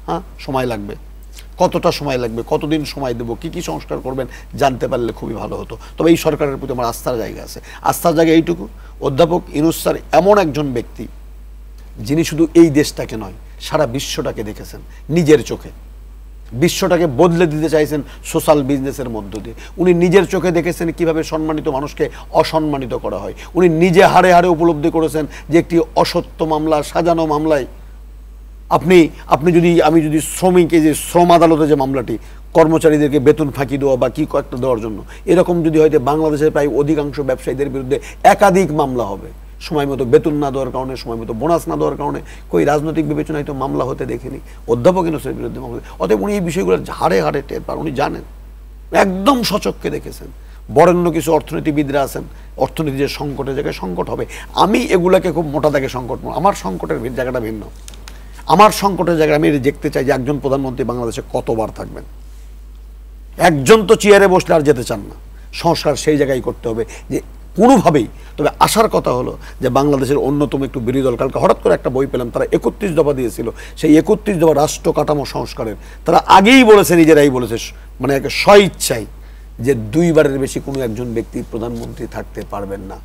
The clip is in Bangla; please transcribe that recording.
হ্যাঁ, সময় লাগবে। কতটা সময় লাগবে, কতদিন সময় দেবো, কি কি সংস্কার করবেন জানতে পারলে খুবই ভালো হতো। তবে এই সরকারের প্রতি আমার আস্থার জায়গা আছে। আস্থার জায়গা এইটুকু, অধ্যাপক ইউনূস স্যার এমন একজন ব্যক্তি যিনি শুধু এই দেশটাকে নয়, সারা বিশ্বটাকে দেখেছেন নিজের চোখে, বিশ্বটাকে বদলে দিতে চাইছেন সোশ্যাল বিজনেসের মধ্য দিয়ে। উনি নিজের চোখে দেখেছেন কিভাবে সম্মানিত মানুষকে অসম্মানিত করা হয়। উনি নিজে হাড়ে হাড়ে উপলব্ধি করেছেন যে একটি অসত্য মামলা, সাজানো মামলায় আপনি যদি আমি যদি শ্রমিকে যে শ্রম আদালতে যে মামলাটি, কর্মচারীদেরকে বেতন ফাঁকি দেওয়া বা কি কয়েকটা দেওয়ার জন্য, এরকম যদি হয়তো বাংলাদেশের প্রায় অধিকাংশ ব্যবসায়ীদের বিরুদ্ধে একাধিক মামলা হবে, সময় মতো বেতন না দেওয়ার কারণে, সময় মতো বোনাস না দেওয়ার কারণে, কই রাজনৈতিক বিবেচনায় তো মামলা হতে দেখিনি। অধ্যাপক ইউনূসের বিরুদ্ধে মামলা, অতএব উনি এই বিষয়গুলো হাড়ে হাড়ে টের পান, উনি জানেন, একদম সচক্ষে দেখেছেন। বরেণ্য কিছু অর্থনীতিবিদরা আছেন, অর্থনীতি যে সংকটের জায়গায় সংকট হবে, আমি এগুলাকে খুব মোটা দাগে সংকট, আমার সংকটের জায়গাটা ভিন্ন। আমার সংকটের জায়গায় আমি দেখতে চাই যে একজন প্রধানমন্ত্রী বাংলাদেশে কতবার থাকবেন। একজন তো চেয়ারে বসলে আর যেতে চান না, সংস্কার সেই জায়গায় করতে হবে যে কোনোভাবেই। তবে আসার কথা হলো যে বাংলাদেশের অন্যতম একটু বিরোধী দল, কালকে হঠাৎ করে একটা বই পেলাম, তারা 31 দফা দিয়েছিল, সেই 31 দফা রাষ্ট্র কাঠামো সংস্কারের তারা আগেই বলেছে, নিজেরাই বলেছে, মানে একটা স্বইচ্ছাই, যে 2 বারের বেশি কোনো একজন ব্যক্তি প্রধানমন্ত্রী থাকতে পারবেন না।